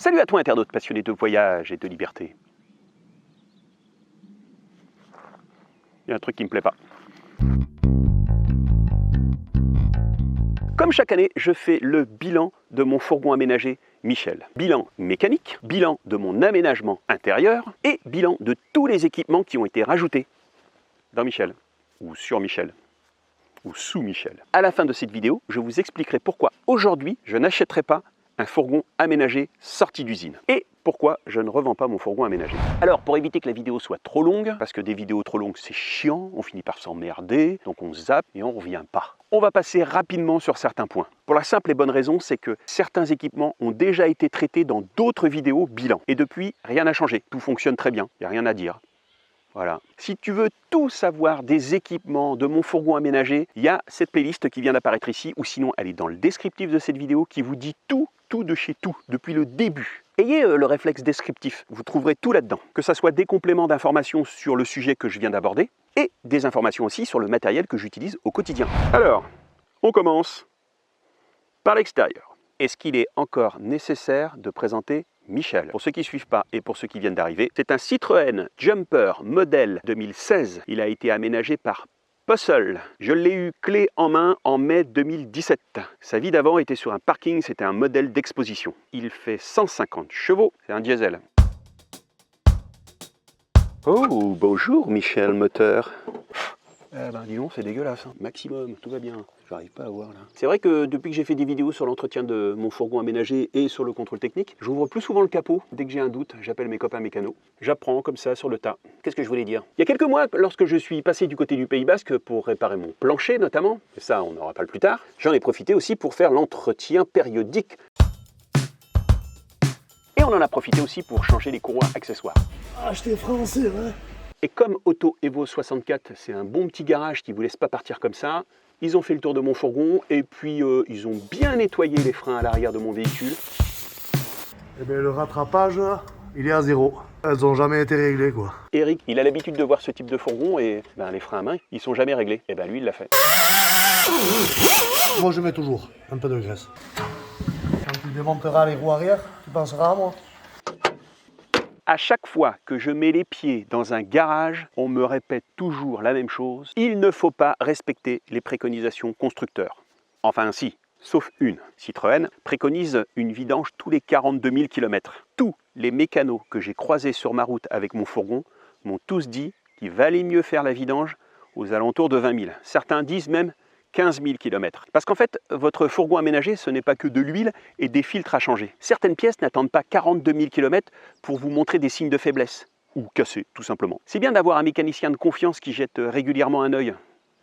Salut à toi internaute passionné de voyage et de liberté. Il y a un truc qui me plaît pas. Comme chaque année, je fais le bilan de mon fourgon aménagé Michel. Bilan mécanique, bilan de mon aménagement intérieur et bilan de tous les équipements qui ont été rajoutés dans Michel, ou sur Michel, ou sous Michel. À la fin de cette vidéo, je vous expliquerai pourquoi aujourd'hui je n'achèterai pas un fourgon aménagé sorti d'usine et pourquoi je ne revends pas mon fourgon aménagé. Alors pour éviter que la vidéo soit trop longue, parce que des vidéos trop longues c'est chiant, on finit par s'emmerder, donc on zappe et on ne revient pas. On va passer rapidement sur certains points. Pour la simple et bonne raison, c'est que certains équipements ont déjà été traités dans d'autres vidéos bilan. Et depuis, rien n'a changé, tout fonctionne très bien, il n'y a rien à dire. Voilà. Si tu veux tout savoir des équipements de mon fourgon aménagé, il y a cette playlist qui vient d'apparaître ici, ou sinon elle est dans le descriptif de cette vidéo qui vous dit tout de chez tout, depuis le début. Ayez le réflexe descriptif, vous trouverez tout là-dedans. Que ce soit des compléments d'informations sur le sujet que je viens d'aborder, et des informations aussi sur le matériel que j'utilise au quotidien. Alors, on commence par l'extérieur. Est-ce qu'il est encore nécessaire de présenter Michel? Pour ceux qui ne suivent pas et pour ceux qui viennent d'arriver, c'est un Citroën Jumper modèle 2016. Il a été aménagé par Posseul. Je l'ai eu clé en main en mai 2017. Sa vie d'avant était sur un parking, c'était un modèle d'exposition. Il fait 150 chevaux, c'est un diesel. Oh, bonjour Michel Moteur. Dis donc, c'est dégueulasse, hein. Maximum, tout va bien. J'arrive pas à voir là. C'est vrai que depuis que j'ai fait des vidéos sur l'entretien de mon fourgon aménagé et sur le contrôle technique, j'ouvre plus souvent le capot. Dès que j'ai un doute, j'appelle mes copains mécanos. J'apprends comme ça sur le tas. Qu'est-ce que je voulais dire? Il y a quelques mois, lorsque je suis passé du côté du Pays Basque pour réparer mon plancher notamment, et ça on n'aura pas le plus tard, j'en ai profité aussi pour faire l'entretien périodique. Et on en a profité aussi pour changer les courroies accessoires. Ah, j'étais français, hein. Et comme Auto Evo 64, c'est un bon petit garage qui ne vous laisse pas partir comme ça, ils ont fait le tour de mon fourgon et puis ils ont bien nettoyé les freins à l'arrière de mon véhicule. Eh bien, le rattrapage, il est à 0. Elles n'ont jamais été réglées, quoi. Eric, il a l'habitude de voir ce type de fourgon et les freins à main, ils sont jamais réglés. Et lui, il l'a fait. Moi, je mets toujours un peu de graisse. Quand tu démonteras les roues arrière, tu penseras à moi. À chaque fois que je mets les pieds dans un garage, on me répète toujours la même chose. Il ne faut pas respecter les préconisations constructeurs. Enfin si, sauf une. Citroën préconise une vidange tous les 42 000 km. Tous les mécanos que j'ai croisés sur ma route avec mon fourgon m'ont tous dit qu'il valait mieux faire la vidange aux alentours de 20 000. Certains disent même 15 000 km. Parce qu'en fait, votre fourgon aménagé, ce n'est pas que de l'huile et des filtres à changer. Certaines pièces n'attendent pas 42 000 km pour vous montrer des signes de faiblesse, ou casser, tout simplement. C'est bien d'avoir un mécanicien de confiance qui jette régulièrement un œil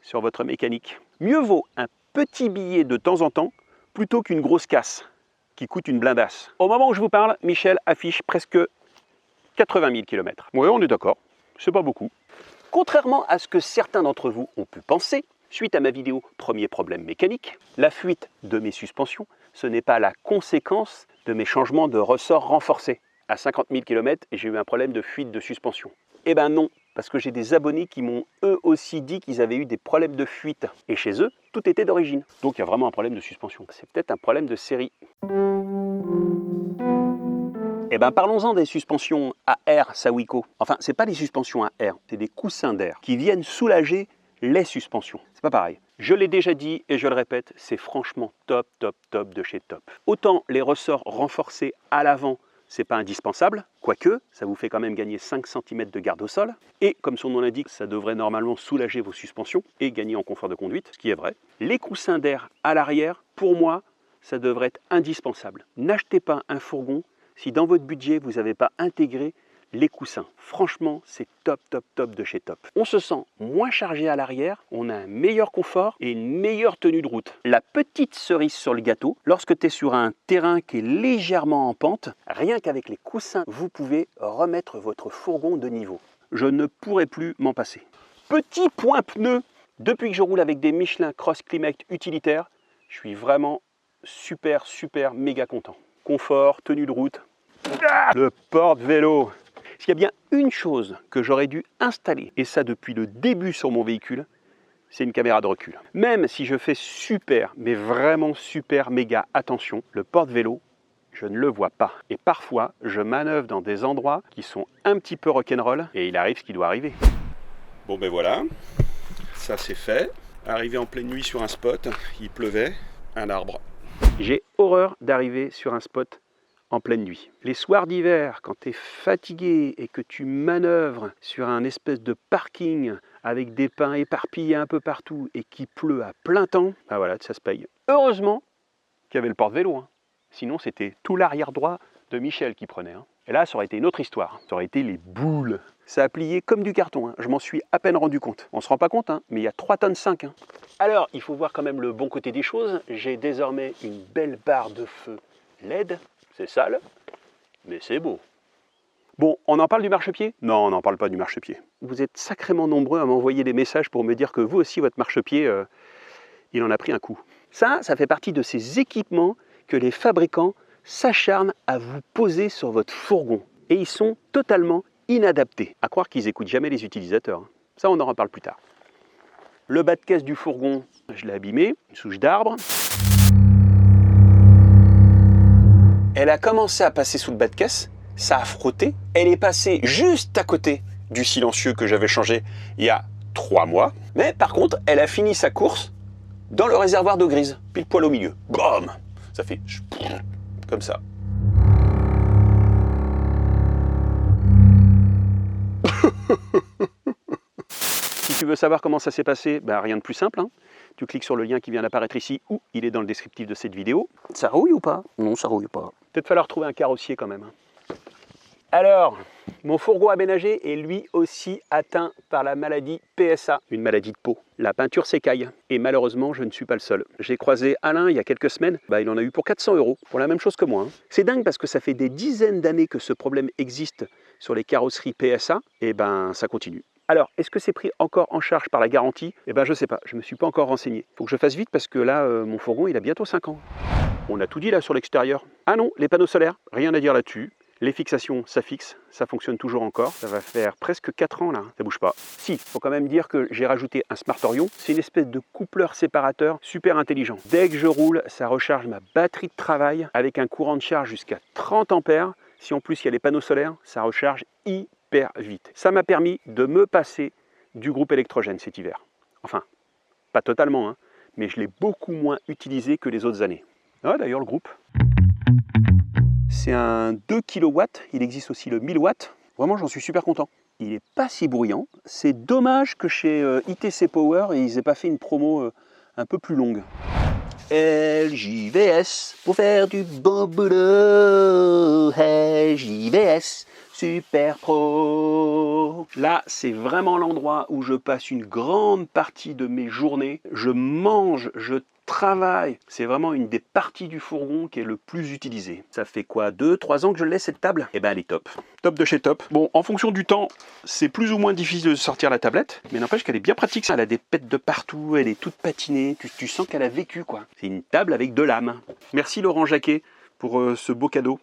sur votre mécanique. Mieux vaut un petit billet de temps en temps, plutôt qu'une grosse casse, qui coûte une blindasse. Au moment où je vous parle, Michel affiche presque 80 000 km. Oui, on est d'accord, c'est pas beaucoup. Contrairement à ce que certains d'entre vous ont pu penser, suite à ma vidéo « Premier problème mécanique », la fuite de mes suspensions, ce n'est pas la conséquence de mes changements de ressort renforcés. À 50 000 km, j'ai eu un problème de fuite de suspension. Eh ben non, parce que j'ai des abonnés qui m'ont eux aussi dit qu'ils avaient eu des problèmes de fuite. Et chez eux, tout était d'origine. Donc il y a vraiment un problème de suspension. C'est peut-être un problème de série. Eh ben parlons-en des suspensions à air Sawiko. Enfin, c'est pas des suspensions à air, c'est des coussins d'air qui viennent soulager les suspensions. C'est pas pareil. Je l'ai déjà dit et je le répète, c'est franchement top de chez top. Autant les ressorts renforcés à l'avant, c'est pas indispensable, quoique ça vous fait quand même gagner 5 cm de garde au sol. Et comme son nom l'indique, ça devrait normalement soulager vos suspensions et gagner en confort de conduite, ce qui est vrai. Les coussins d'air à l'arrière, pour moi, ça devrait être indispensable. N'achetez pas un fourgon si dans votre budget vous n'avez pas intégré les coussins. Franchement, c'est top de chez top. On se sent moins chargé à l'arrière, on a un meilleur confort et une meilleure tenue de route. La petite cerise sur le gâteau, lorsque tu es sur un terrain qui est légèrement en pente, rien qu'avec les coussins, vous pouvez remettre votre fourgon de niveau. Je ne pourrais plus m'en passer. Petit point pneu, depuis que je roule avec des Michelin Cross Climate utilitaires, je suis vraiment super méga content. Confort, tenue de route, le porte-vélo. S'il y a bien une chose que j'aurais dû installer, et ça depuis le début sur mon véhicule, c'est une caméra de recul. Même si je fais super, mais vraiment super méga attention, le porte-vélo, je ne le vois pas. Et parfois, je manœuvre dans des endroits qui sont un petit peu rock'n'roll et il arrive ce qui doit arriver. Bon ben voilà, ça c'est fait. Arrivé en pleine nuit sur un spot, il pleuvait, un arbre. J'ai horreur d'arriver sur un spot en pleine nuit. Les soirs d'hiver, quand tu es fatigué et que tu manœuvres sur un espèce de parking avec des pins éparpillés un peu partout et qui pleut à plein temps, bah voilà, ça se paye. Heureusement qu'il y avait le porte-vélo, hein. Sinon c'était tout l'arrière droit de Michel qui prenait. Hein. Et là, ça aurait été une autre histoire. Ça aurait été les boules. Ça a plié comme du carton, hein. Je m'en suis à peine rendu compte. On se rend pas compte, hein, mais il y a 3,5 tonnes. Hein. Alors, il faut voir quand même le bon côté des choses. J'ai désormais une belle barre de feu LED. C'est sale, mais c'est beau. Bon, on en parle du marchepied? Non, on n'en parle pas du marchepied. Vous êtes sacrément nombreux à m'envoyer des messages pour me dire que vous aussi, votre marchepied, il en a pris un coup. Ça fait partie de ces équipements que les fabricants s'acharnent à vous poser sur votre fourgon. Et ils sont totalement inadaptés. À croire qu'ils n'écoutent jamais les utilisateurs. Ça, on en reparle plus tard. Le bas de caisse du fourgon, je l'ai abîmé, une souche d'arbre. Elle a commencé à passer sous le bas de caisse, ça a frotté, elle est passée juste à côté du silencieux que j'avais changé il y a 3 mois. Mais par contre, elle a fini sa course dans le réservoir d'eau grise, pile poil au milieu. Bam! Ça fait comme ça. Si tu veux savoir comment ça s'est passé, ben rien de plus simple. Hein. Tu cliques sur le lien qui vient d'apparaître ici ou il est dans le descriptif de cette vidéo. Ça rouille ou pas? Non, ça rouille pas. Peut-être falloir trouver un carrossier quand même. Alors, mon fourgon aménagé est lui aussi atteint par la maladie PSA, une maladie de peau. La peinture s'écaille et malheureusement, je ne suis pas le seul. J'ai croisé Alain il y a quelques semaines, il en a eu pour 400 € pour la même chose que moi. Hein. C'est dingue parce que ça fait des dizaines d'années que ce problème existe sur les carrosseries PSA et ça continue. Alors, est-ce que c'est pris encore en charge par la garantie? Je sais pas, je me suis pas encore renseigné. Faut que je fasse vite parce que là, mon fourgon, il a bientôt 5 ans. On a tout dit là sur l'extérieur. Ah non, les panneaux solaires, rien à dire là-dessus. Les fixations, ça fixe, ça fonctionne toujours encore. Ça va faire presque 4 ans là, ça bouge pas. Si, faut quand même dire que j'ai rajouté un Smartorion. C'est une espèce de coupleur séparateur super intelligent. Dès que je roule, ça recharge ma batterie de travail avec un courant de charge jusqu'à 30 ampères. Si en plus il y a les panneaux solaires, ça recharge hyper vite. Ça m'a permis de me passer du groupe électrogène cet hiver. Enfin, pas totalement, hein, mais je l'ai beaucoup moins utilisé que les autres années. Ah, d'ailleurs, le groupe, c'est un 2 kW, il existe aussi le 1000 watts. Vraiment, j'en suis super content. Il n'est pas si bruyant. C'est dommage que chez ITC Power, ils n'aient pas fait une promo un peu plus longue. LJVS, pour faire du bon boulot. LJVS, Super Pro. Là, c'est vraiment l'endroit où je passe une grande partie de mes journées. Je mange, je travaille. C'est vraiment une des parties du fourgon qui est le plus utilisée. Ça fait quoi, 2-3 ans que je laisse cette table? Elle est top. Top de chez top. Bon, en fonction du temps, c'est plus ou moins difficile de sortir la tablette, mais n'empêche qu'elle est bien pratique. Elle a des pètes de partout, elle est toute patinée. Tu sens qu'elle a vécu, quoi. C'est une table avec de l'âme. Merci Laurent Jacquet pour ce beau cadeau.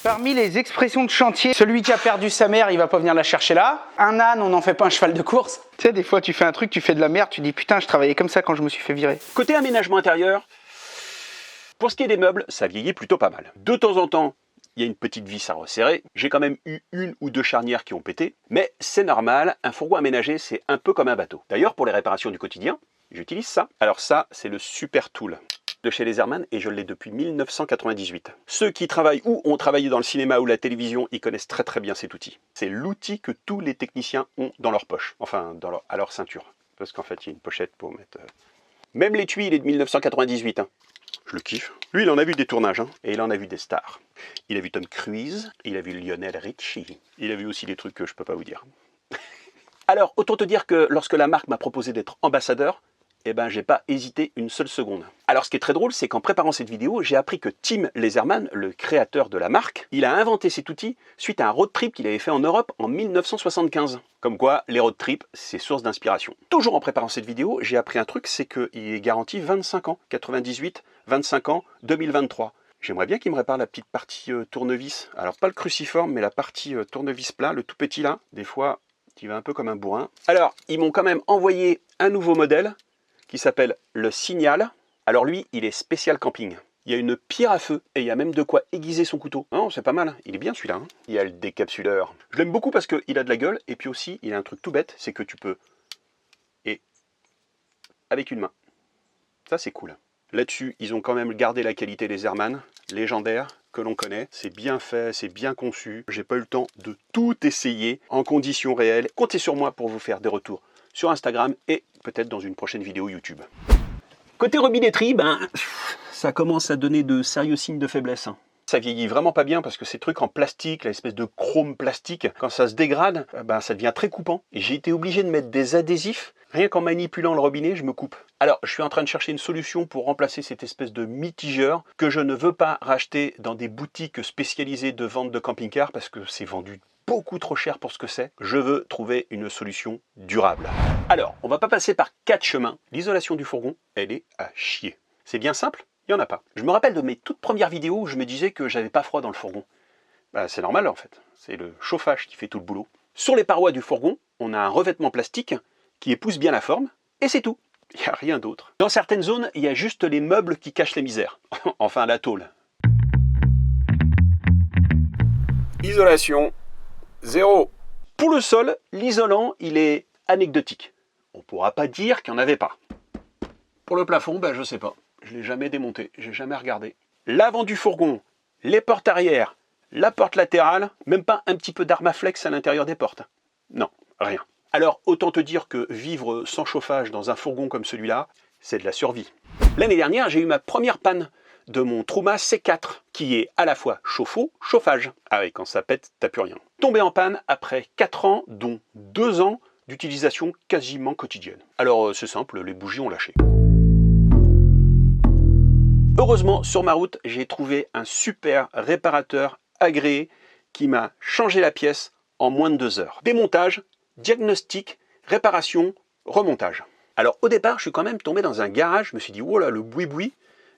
Parmi les expressions de chantier, celui qui a perdu sa mère, il va pas venir la chercher là. Un âne, on n'en fait pas un cheval de course. Tu sais, des fois, tu fais un truc, tu fais de la merde, tu dis putain, je travaillais comme ça quand je me suis fait virer. Côté aménagement intérieur, pour ce qui est des meubles, ça vieillit plutôt pas mal. De temps en temps, il y a une petite vis à resserrer. J'ai quand même eu 1 ou 2 charnières qui ont pété. Mais c'est normal, un fourgon aménagé, c'est un peu comme un bateau. D'ailleurs, pour les réparations du quotidien, j'utilise ça. Alors ça, c'est le Super Tool de chez Laserman et je l'ai depuis 1998. Ceux qui travaillent ou ont travaillé dans le cinéma ou la télévision, ils connaissent très très bien cet outil. C'est l'outil que tous les techniciens ont dans leur poche, enfin à leur ceinture. Parce qu'en fait, il y a une pochette pour mettre... Même l'étui, il est de 1998. Hein. Je le kiffe. Lui, il en a vu des tournages, hein, et il en a vu des stars. Il a vu Tom Cruise, il a vu Lionel Richie. Il a vu aussi des trucs que je peux pas vous dire. Alors, autant te dire que lorsque la marque m'a proposé d'être ambassadeur, j'ai pas hésité une seule seconde. Alors ce qui est très drôle, c'est qu'en préparant cette vidéo, j'ai appris que Tim Laserman, le créateur de la marque, il a inventé cet outil suite à un road trip qu'il avait fait en Europe en 1975. Comme quoi, les road trips, c'est source d'inspiration. Toujours en préparant cette vidéo, j'ai appris un truc, c'est qu'il est garanti 25 ans. 98, 25 ans, 2023. J'aimerais bien qu'il me répare la petite partie tournevis. Alors pas le cruciforme, mais la partie tournevis plat, le tout petit là. Des fois, il va un peu comme un bourrin. Alors, ils m'ont quand même envoyé un nouveau modèle qui s'appelle le Signal. Alors lui, il est spécial camping. Il y a une pierre à feu et il y a même de quoi aiguiser son couteau. Non, c'est pas mal, hein. Il est bien celui-là. Hein. Il y a le décapsuleur. Je l'aime beaucoup parce qu'il a de la gueule et puis aussi il a un truc tout bête, c'est que tu peux... Et avec une main. Ça c'est cool. Là-dessus, ils ont quand même gardé la qualité des Airman, légendaires, que l'on connaît. C'est bien fait, c'est bien conçu. J'ai pas eu le temps de tout essayer en conditions réelles. Comptez sur moi pour vous faire des retours sur Instagram et peut-être dans une prochaine vidéo YouTube. Côté robinetterie, ça commence à donner de sérieux signes de faiblesse. Hein. Ça vieillit vraiment pas bien parce que ces trucs en plastique, l'espèce de chrome plastique, quand ça se dégrade, ça devient très coupant. Et j'ai été obligé de mettre des adhésifs. Rien qu'en manipulant le robinet, je me coupe. Alors, je suis en train de chercher une solution pour remplacer cette espèce de mitigeur que je ne veux pas racheter dans des boutiques spécialisées de vente de camping-car parce que c'est vendu beaucoup trop cher pour ce que c'est. Je veux trouver une solution durable. Alors, on va pas passer par 4 chemins. L'isolation du fourgon, elle est à chier. C'est bien simple, il n'y en a pas. Je me rappelle de mes toutes premières vidéos où je me disais que j'avais pas froid dans le fourgon. C'est normal en fait, c'est le chauffage qui fait tout le boulot. Sur les parois du fourgon, on a un revêtement plastique qui épouse bien la forme, et c'est tout. Il n'y a rien d'autre. Dans certaines zones, il y a juste les meubles qui cachent les misères. Enfin, la tôle. Isolation, 0. Pour le sol, l'isolant, il est anecdotique. On ne pourra pas dire qu'il n'y en avait pas. Pour le plafond, je sais pas. Je ne l'ai jamais démonté, j'ai jamais regardé. L'avant du fourgon, les portes arrière, la porte latérale, même pas un petit peu d'armaflex à l'intérieur des portes. Non, rien. Alors, autant te dire que vivre sans chauffage dans un fourgon comme celui-là, c'est de la survie. L'année dernière, j'ai eu ma première panne de mon Truma C4, qui est à la fois chauffe-eau, chauffage. Ah oui, quand ça pète, t'as plus rien. Tombé en panne après 4 ans, dont 2 ans d'utilisation quasiment quotidienne. Alors, c'est simple, les bougies ont lâché. Heureusement, sur ma route, j'ai trouvé un super réparateur agréé qui m'a changé la pièce en moins de 2 heures. Démontage, diagnostic, réparation, remontage. Alors au départ, je suis quand même tombé dans un garage, je me suis dit, oh là, le boui-boui.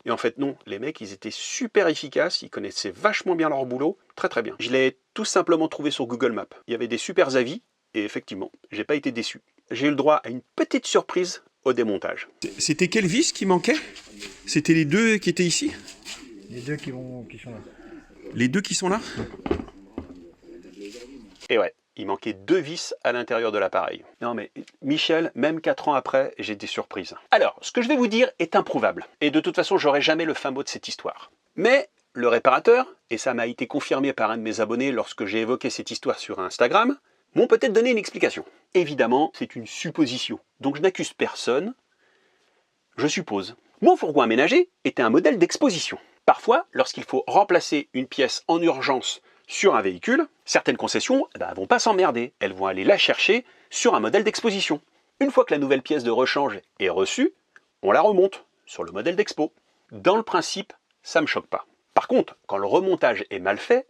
Et en fait non, les mecs, ils étaient super efficaces, ils connaissaient vachement bien leur boulot, très très bien. Je l'ai tout simplement trouvé sur Google Maps. Il y avait des super avis, et effectivement, j'ai pas été déçu. J'ai eu le droit à une petite surprise au démontage. C'était quelle vis qui manquait? C'était les deux qui étaient ici? Les deux qui sont là. Les deux qui sont là? Et ouais. Il manquait 2 vis à l'intérieur de l'appareil. Non mais, Michel, même 4 ans après, j'ai des surprises. Alors, ce que je vais vous dire est improuvable. Et de toute façon, j'aurai jamais le fin mot de cette histoire. Mais le réparateur, et ça m'a été confirmé par un de mes abonnés lorsque j'ai évoqué cette histoire sur Instagram, m'ont peut-être donné une explication. Évidemment, c'est une supposition. Donc je n'accuse personne. Je suppose. Mon fourgon aménagé était un modèle d'exposition. Parfois, lorsqu'il faut remplacer une pièce en urgence sur un véhicule, certaines concessions ne vont pas s'emmerder, elles vont aller la chercher sur un modèle d'exposition. Une fois que la nouvelle pièce de rechange est reçue, on la remonte sur le modèle d'expo. Dans le principe, ça ne me choque pas. Par contre, quand le remontage est mal fait,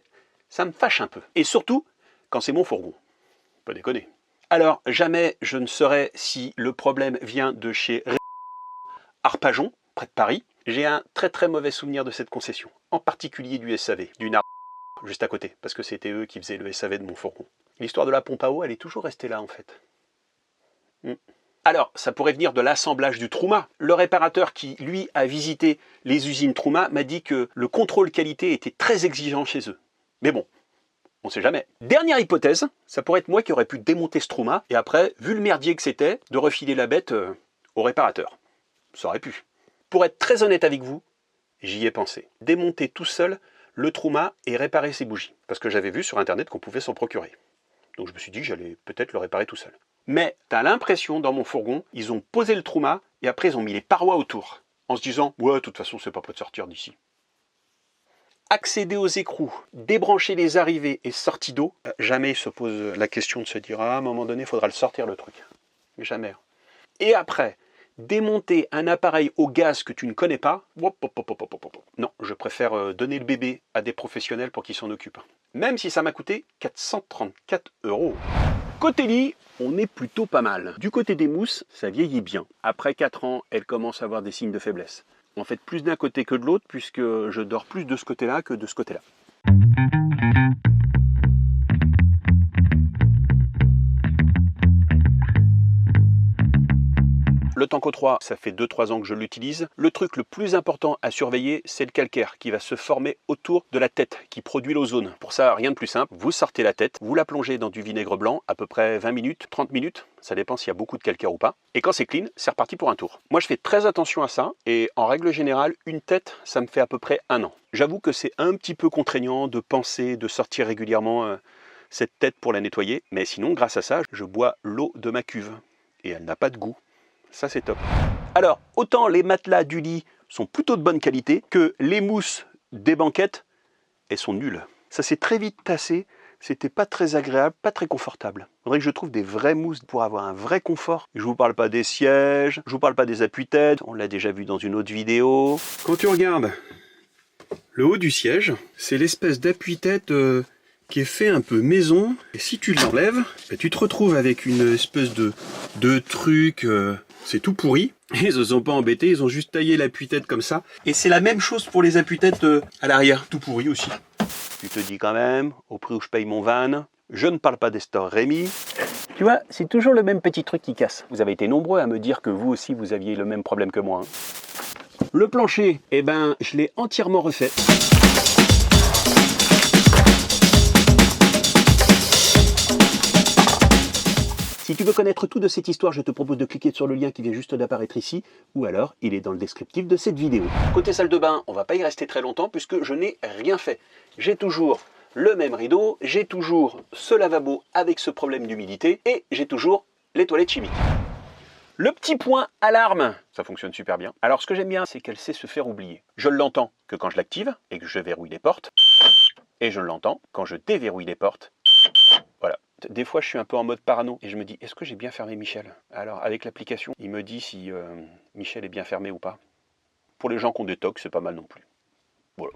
ça me fâche un peu. Et surtout, quand c'est mon fourgon. Pas déconner. Alors, jamais je ne saurais si le problème vient de chez Arpajon, près de Paris. J'ai un très très mauvais souvenir de cette concession, en particulier du SAV, du juste à côté, parce que c'était eux qui faisaient le SAV de mon fourgon. L'histoire de la pompe à eau, elle est toujours restée là en fait. Alors, ça pourrait venir de l'assemblage du Truma. Le réparateur qui, lui, a visité les usines Truma m'a dit que le contrôle qualité était très exigeant chez eux. Mais bon, on sait jamais. Dernière hypothèse, ça pourrait être moi qui aurais pu démonter ce Truma, et après, vu le merdier que c'était, de refiler la bête au réparateur. Ça aurait pu. Pour être très honnête avec vous, j'y ai pensé. Démonter tout seul le Truma et réparer ses bougies. Parce que j'avais vu sur internet qu'on pouvait s'en procurer. Donc je me suis dit que j'allais peut-être le réparer tout seul. Mais t'as l'impression dans mon fourgon, ils ont posé le Truma et après ils ont mis les parois autour. En se disant, ouais, de toute façon c'est pas prêt de sortir d'ici. Accéder aux écrous, débrancher les arrivées et sorties d'eau, jamais ils se posent la question de se dire, ah, à un moment donné, il faudra le sortir le truc. Jamais. Et après, démonter un appareil au gaz que tu ne connais pas, non, je préfère donner le bébé à des professionnels pour qu'ils s'en occupent. Même si ça m'a coûté 434 €. Côté lit, on est plutôt pas mal. Du côté des mousses, ça vieillit bien. Après 4 ans, elles commencent à avoir des signes de faiblesse. En fait, plus d'un côté que de l'autre, puisque je dors plus de ce côté-là que de ce côté-là. Le longtemps qu'O3, ça fait 2-3 ans que je l'utilise. Le truc le plus important à surveiller, c'est le calcaire qui va se former autour de la tête, qui produit l'ozone. Pour ça, rien de plus simple, vous sortez la tête, vous la plongez dans du vinaigre blanc, à peu près 20 minutes, 30 minutes, ça dépend s'il y a beaucoup de calcaire ou pas. Et quand c'est clean, c'est reparti pour un tour. Moi, je fais très attention à ça, et en règle générale, une tête, ça me fait à peu près 1 an. J'avoue que c'est un petit peu contraignant de penser, de sortir régulièrement cette tête pour la nettoyer, mais sinon, grâce à ça, je bois l'eau de ma cuve, et elle n'a pas de goût. Ça, c'est top. Alors, autant les matelas du lit sont plutôt de bonne qualité, que les mousses des banquettes, elles sont nulles. Ça s'est très vite tassé, c'était pas très agréable, pas très confortable. Il faudrait que je trouve des vraies mousses pour avoir un vrai confort. Je vous parle pas des sièges, je vous parle pas des appuis-têtes, on l'a déjà vu dans une autre vidéo. Quand tu regardes le haut du siège, c'est l'espèce d'appui-tête qui est fait un peu maison. Et si tu l'enlèves, bah, tu te retrouves avec une espèce de truc, c'est tout pourri. Ils se sont pas embêtés, ils ont juste taillé l'appui-tête comme ça. Et c'est la même chose pour les appuis-têtes à l'arrière, tout pourri aussi. Tu te dis quand même, au prix où je paye mon van, je ne parle pas des stores Rémi. Tu vois, c'est toujours le même petit truc qui casse. Vous avez été nombreux à me dire que vous aussi, vous aviez le même problème que moi. Le plancher, eh ben, je l'ai entièrement refait. Si tu veux connaître tout de cette histoire, je te propose de cliquer sur le lien qui vient juste d'apparaître ici, ou alors il est dans le descriptif de cette vidéo. Côté salle de bain, on va pas y rester très longtemps puisque je n'ai rien fait. J'ai toujours le même rideau, j'ai toujours ce lavabo avec ce problème d'humidité, et j'ai toujours les toilettes chimiques. Le petit point alarme, ça fonctionne super bien. Alors ce que j'aime bien, c'est qu'elle sait se faire oublier. Je l'entends que quand je l'active et que je verrouille les portes, et je l'entends quand je déverrouille les portes. Voilà. Des fois, je suis un peu en mode parano et je me dis, est-ce que j'ai bien fermé Michel? Alors, avec l'application, il me dit si Michel est bien fermé ou pas. Pour les gens qui ont des tocs, c'est pas mal non plus. Voilà.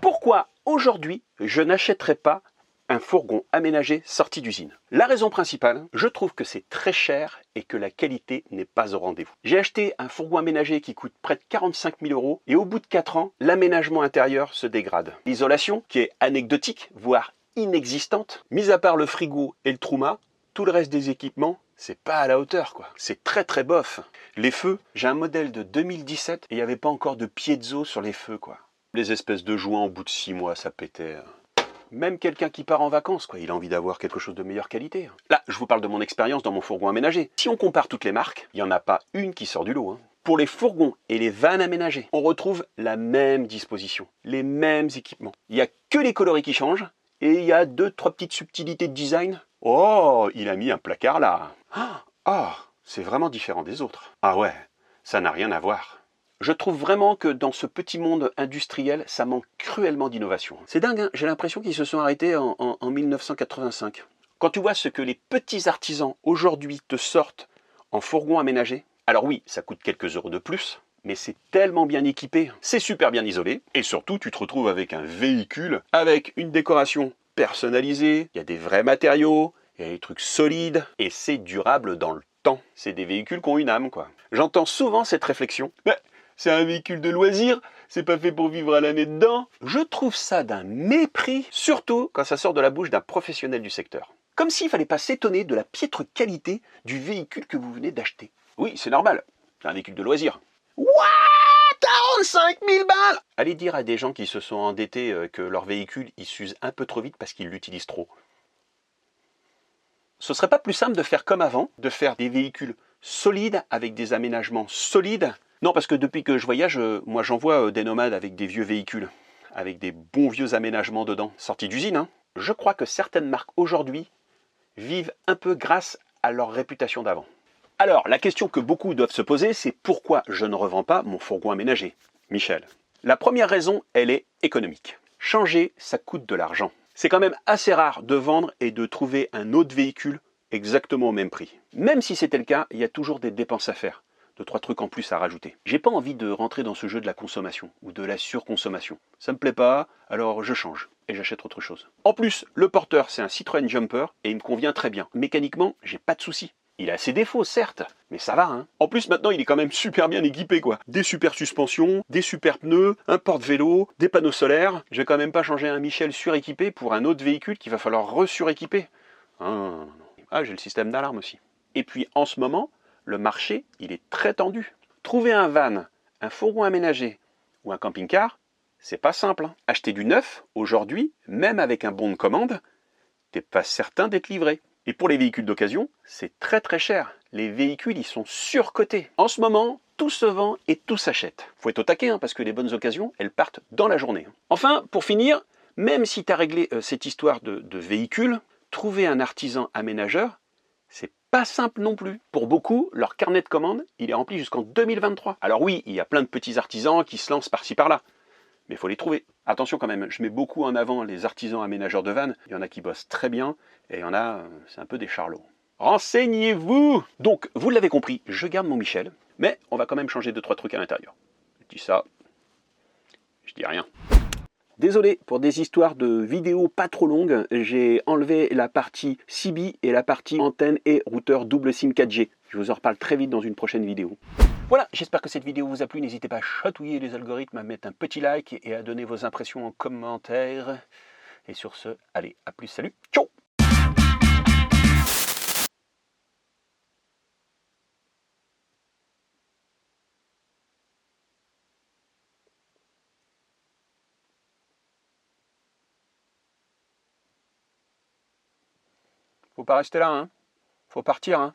Pourquoi aujourd'hui, je n'achèterais pas un fourgon aménagé sorti d'usine? La raison principale, je trouve que c'est très cher et que la qualité n'est pas au rendez-vous. J'ai acheté un fourgon aménagé qui coûte près de 45 000 € et au bout de 4 ans, l'aménagement intérieur se dégrade. L'isolation, qui est anecdotique, voire inexistante, mis à part le frigo et le trauma, tout le reste des équipements, c'est pas à la hauteur, quoi. C'est très très bof. Les feux, j'ai un modèle de 2017 et il n'y avait pas encore de piezo sur les feux, quoi. Les espèces de joints au bout de 6 mois, ça pétait. Même quelqu'un qui part en vacances, quoi, il a envie d'avoir quelque chose de meilleure qualité. Là, je vous parle de mon expérience dans mon fourgon aménagé. Si on compare toutes les marques, il n'y en a pas une qui sort du lot. Pour les fourgons et les vannes aménagées, on retrouve la même disposition, les mêmes équipements. Il n'y a que les coloris qui changent, et il y a 2-3 petites subtilités de design. Oh, il a mis un placard là. Ah, c'est vraiment différent des autres. Ah ouais, ça n'a rien à voir. Je trouve vraiment que dans ce petit monde industriel, ça manque cruellement d'innovation. C'est dingue, hein, j'ai l'impression qu'ils se sont arrêtés en 1985. Quand tu vois ce que les petits artisans aujourd'hui te sortent en fourgon aménagé, alors oui, ça coûte quelques euros de plus, mais c'est tellement bien équipé, c'est super bien isolé, et surtout tu te retrouves avec un véhicule avec une décoration personnalisée, il y a des vrais matériaux, il y a des trucs solides, et c'est durable dans le temps. C'est des véhicules qui ont une âme, quoi. J'entends souvent cette réflexion. C'est un véhicule de loisir, c'est pas fait pour vivre à l'année dedans. Je trouve ça d'un mépris, surtout quand ça sort de la bouche d'un professionnel du secteur. Comme s'il fallait pas s'étonner de la piètre qualité du véhicule que vous venez d'acheter. Oui, c'est normal, c'est un véhicule de loisir. What? 45 000 balles! Allez dire à des gens qui se sont endettés que leur véhicule il s'use un peu trop vite parce qu'ils l'utilisent trop. Ce serait pas plus simple de faire comme avant, de faire des véhicules solides avec des aménagements solides? Non, parce que depuis que je voyage, moi j'en vois des nomades avec des vieux véhicules, avec des bons vieux aménagements dedans, sortis d'usine. Je crois que certaines marques aujourd'hui vivent un peu grâce à leur réputation d'avant. Alors, la question que beaucoup doivent se poser, c'est pourquoi je ne revends pas mon fourgon aménagé? Michel. La première raison, elle est économique. Changer, ça coûte de l'argent. C'est quand même assez rare de vendre et de trouver un autre véhicule exactement au même prix. Même si c'était le cas, il y a toujours des dépenses à faire. 2-3 trucs en plus à rajouter. J'ai pas envie de rentrer dans ce jeu de la consommation ou de la surconsommation. Ça me plaît pas, alors je change et j'achète autre chose. En plus, le porteur c'est un Citroën Jumper et il me convient très bien. Mécaniquement, j'ai pas de soucis. Il a ses défauts, certes, mais ça va, hein. En plus, maintenant, il est quand même super bien équipé, quoi. Des super suspensions, des super pneus, un porte-vélo, des panneaux solaires. Je vais quand même pas changer un Michel suréquipé pour un autre véhicule qu'il va falloir resuréquiper. Ah, j'ai le système d'alarme aussi. Et puis, en ce moment, le marché, il est très tendu. Trouver un van, un fourgon aménagé ou un camping-car, c'est pas simple. Hein. Acheter du neuf, aujourd'hui, même avec un bon de commande, t'es pas certain d'être livré. Et pour les véhicules d'occasion, c'est très très cher. Les véhicules, ils sont surcotés. En ce moment, tout se vend et tout s'achète. Faut être au taquet, hein, parce que les bonnes occasions, elles partent dans la journée. Enfin, pour finir, même si tu as réglé cette histoire de véhicule, trouver un artisan aménageur, c'est pas simple non plus. Pour beaucoup, leur carnet de commandes, il est rempli jusqu'en 2023. Alors oui, il y a plein de petits artisans qui se lancent par-ci par-là. Mais il faut les trouver. Attention quand même, je mets beaucoup en avant les artisans aménageurs de vannes. Il y en a qui bossent très bien, et il y en a, c'est un peu des charlots. Renseignez-vous! Donc, vous l'avez compris, je garde mon Michel, mais on va quand même changer 2-3 trucs à l'intérieur. Je dis ça, je dis rien. Désolé pour des histoires de vidéos pas trop longues, j'ai enlevé la partie CB et la partie antenne et routeur double SIM 4G. Je vous en reparle très vite dans une prochaine vidéo. Voilà, j'espère que cette vidéo vous a plu. N'hésitez pas à chatouiller les algorithmes, à mettre un petit like et à donner vos impressions en commentaire. Et sur ce, allez, à plus, salut, ciao! Faut pas rester là, hein. Faut partir, hein.